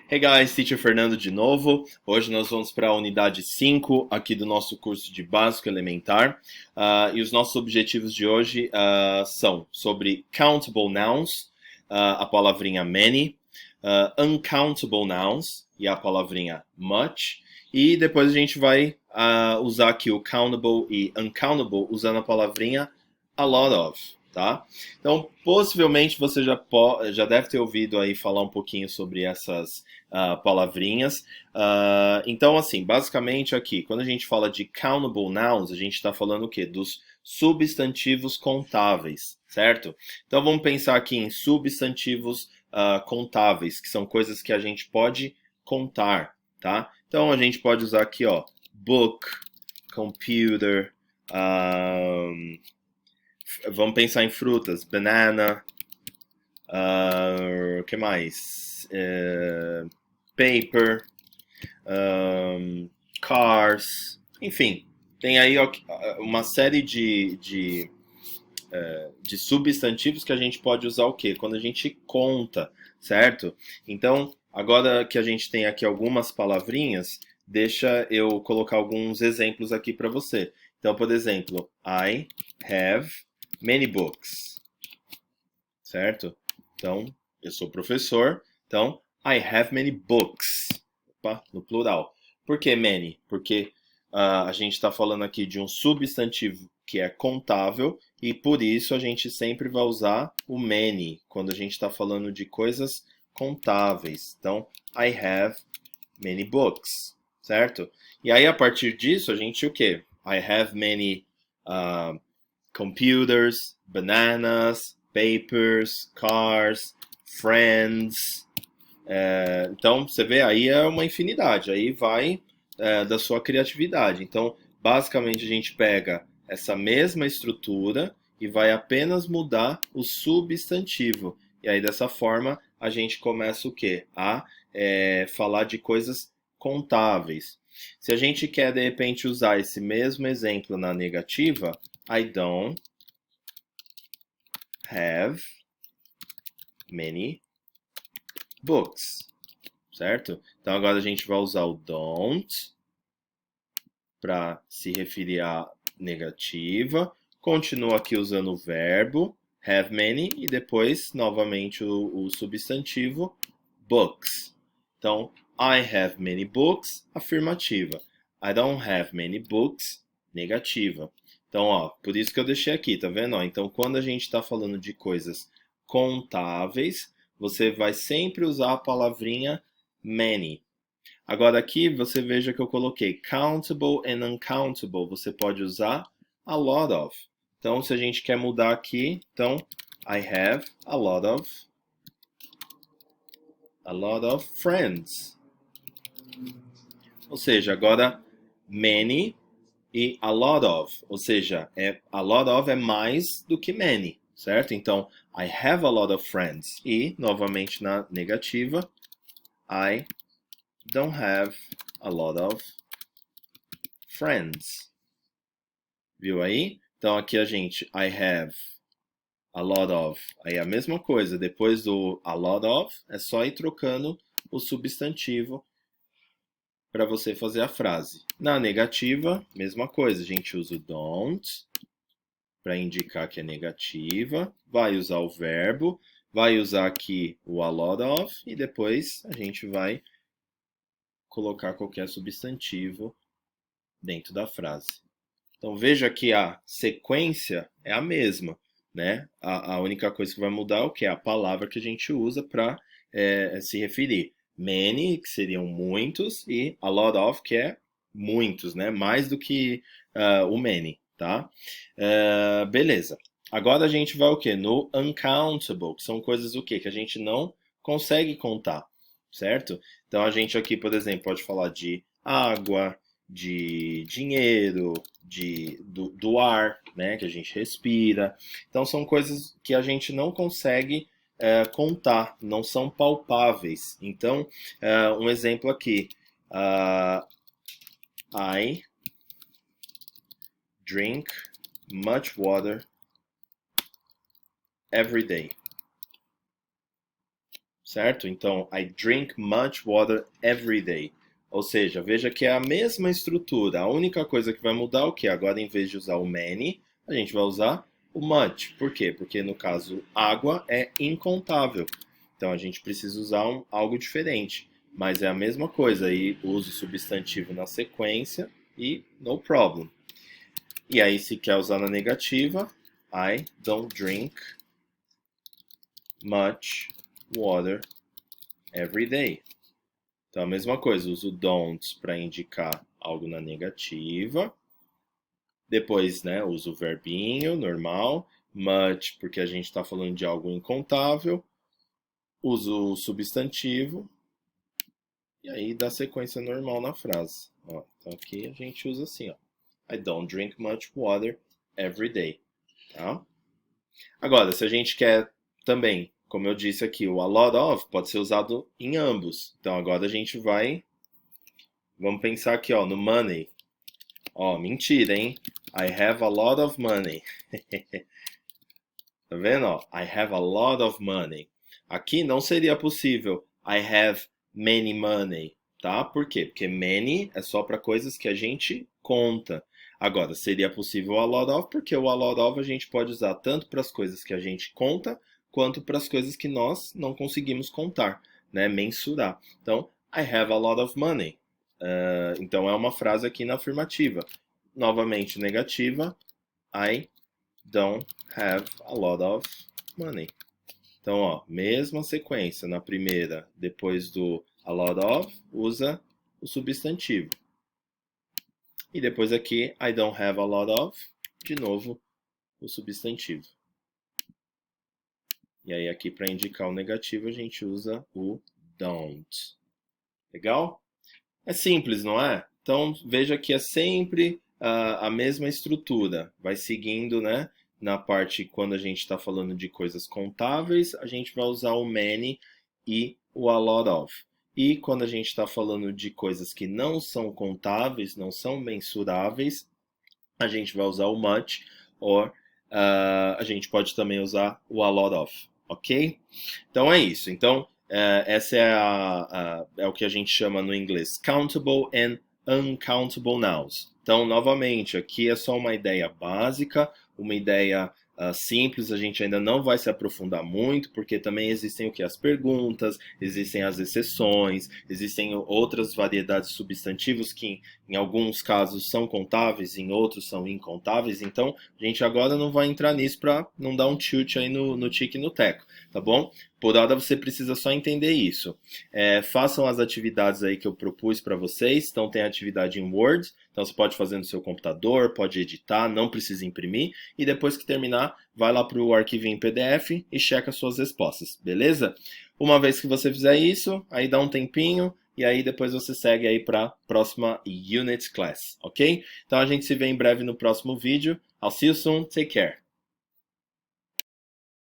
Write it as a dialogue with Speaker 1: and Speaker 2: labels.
Speaker 1: Hey guys, Teacher Fernando de novo. Hoje nós vamos para a unidade 5 aqui do nosso curso de Básico Elementar. E os nossos objetivos de hoje são sobre countable nouns, a palavrinha many, uncountable nouns e a palavrinha much. E depois a gente vai usar aqui o countable e uncountable usando a palavrinha a lot of, tá? Então, possivelmente você já deve ter ouvido aí falar um pouquinho sobre essas palavrinhas. Então, assim, basicamente aqui, quando a gente fala de countable nouns, a gente está falando o quê? Dos substantivos contáveis, certo? Então, vamos pensar aqui em substantivos contáveis, que são coisas que a gente pode contar, tá? Então, a gente pode usar aqui, ó, book, computer, vamos pensar em frutas, banana, o que mais? Paper, cars, enfim, tem aí uma série de substantivos que a gente pode usar o quê? Quando a gente conta, certo? Então, agora que a gente tem aqui algumas palavrinhas, deixa eu colocar alguns exemplos aqui para você. Então, por exemplo, I have many books, certo? Então, eu sou professor, então, I have many books. Opa, no plural. Por que many? Porque a gente está falando aqui de um substantivo que é contável e por isso a gente sempre vai usar o many quando a gente está falando de coisas contáveis. Então, I have many books, certo? E aí, a partir disso, a gente o quê? I have many computers, bananas, papers, cars, friends. Então, você vê, aí é uma infinidade, aí vai da sua criatividade. Então, basicamente, a gente pega essa mesma estrutura e vai apenas mudar o substantivo. E aí, dessa forma, a gente começa o quê? A falar de coisas contáveis. Se a gente quer, de repente, usar esse mesmo exemplo na negativa, I don't have many books, certo? Então agora a gente vai usar o don't para se referir à negativa. Continua aqui usando o verbo have many e depois novamente o substantivo books. Então, I have many books, afirmativa. I don't have many books, negativa. Então, ó, por isso que eu deixei aqui, tá vendo? Ó, então, quando a gente está falando de coisas contáveis, você vai sempre usar a palavrinha many. Agora aqui você veja que eu coloquei countable and uncountable. Você pode usar a lot of. Então, se a gente quer mudar aqui, então I have a lot of friends. Ou seja, agora many e a lot of, ou seja, a lot of é mais do que many, certo? Então, I have a lot of friends. E, novamente na negativa, I don't have a lot of friends. Viu aí? Então, aqui a gente, I have a lot of, aí é a mesma coisa. Depois do a lot of, é só ir trocando o substantivo para você fazer a frase. Na negativa, mesma coisa. A gente usa o don't para indicar que é negativa. Vai usar o verbo. Vai usar aqui o a lot of. E depois a gente vai colocar qualquer substantivo dentro da frase. Então veja que a sequência é a mesma, né? A única coisa que vai mudar é o que? A palavra que a gente usa para se referir. Many, que seriam muitos, e a lot of, que é muitos, né? Mais do que o many, tá? Beleza. Agora a gente vai o quê? No uncountable, que são coisas o quê? Que a gente não consegue contar, certo? Então a gente aqui, por exemplo, pode falar de água, de dinheiro, do ar, né, que a gente respira. Então são coisas que a gente não consegue contar, não são palpáveis. Então, um exemplo aqui, I drink much water every day. certo? Então, I drink much water every day. Ou seja, veja que é a mesma estrutura. A única coisa que vai mudar é o que? Agora, em vez de usar o many, a gente vai usar o much. Por quê? Porque, no caso, água é incontável. Então, a gente precisa usar algo diferente. Mas é a mesma coisa. Aí, usa o substantivo na sequência e no problem. E aí, se quer usar na negativa, I don't drink much water every day. Então, a mesma coisa, uso don't para indicar algo na negativa. Depois, né, uso o verbinho normal. Much, porque a gente está falando de algo incontável. Uso o substantivo. E aí dá sequência normal na frase. Ó, então aqui a gente usa assim, ó. I don't drink much water every day. Tá? Agora, se a gente quer também, como eu disse aqui, o a lot of pode ser usado em ambos. Então agora a gente vai. Vamos pensar aqui, ó, no money. Ó, mentira, hein? I have a lot of money. Tá vendo? Ó? I have a lot of money. Aqui não seria possível I have many money, tá? Por quê? Porque many é só para coisas que a gente conta. Agora, seria possível a lot of, porque o a lot of a gente pode usar tanto para as coisas que a gente conta, quanto para as coisas que nós não conseguimos contar, né? Mensurar. Então, I have a lot of money. Então, é uma frase aqui na afirmativa. Novamente, negativa. I don't have a lot of money. Então, ó, mesma sequência. Na primeira, depois do a lot of, usa o substantivo. E depois aqui, I don't have a lot of, de novo, o substantivo. E aí aqui para indicar o negativo, a gente usa o don't. Legal? É simples, não é? Então, veja que é sempre a mesma estrutura. Vai seguindo, né? Na parte, quando a gente está falando de coisas contáveis, a gente vai usar o many e o a lot of. E quando a gente está falando de coisas que não são contáveis, não são mensuráveis, a gente vai usar o much, ou a gente pode também usar o a lot of, ok? Então é isso. Então, essa é o que a gente chama no inglês countable and uncountable nouns. Então, novamente, aqui é só uma ideia básica, uma ideia simples, a gente ainda não vai se aprofundar muito, porque também existem o que? As perguntas, existem as exceções, existem outras variedades de substantivos que em alguns casos são contáveis, em outros são incontáveis, então a gente agora não vai entrar nisso para não dar um tilt aí no tique e no teco, tá bom? Por hora você precisa só entender isso. Façam as atividades aí que eu propus para vocês. Então tem atividade em Word, então você pode fazer no seu computador, pode editar, não precisa imprimir. E depois que terminar, vai lá para o arquivo em PDF e checa suas respostas, beleza? Uma vez que você fizer isso, aí dá um tempinho e aí depois você segue aí para a próxima Unit Class, ok? Então a gente se vê em breve no próximo vídeo. I'll see you soon, take care!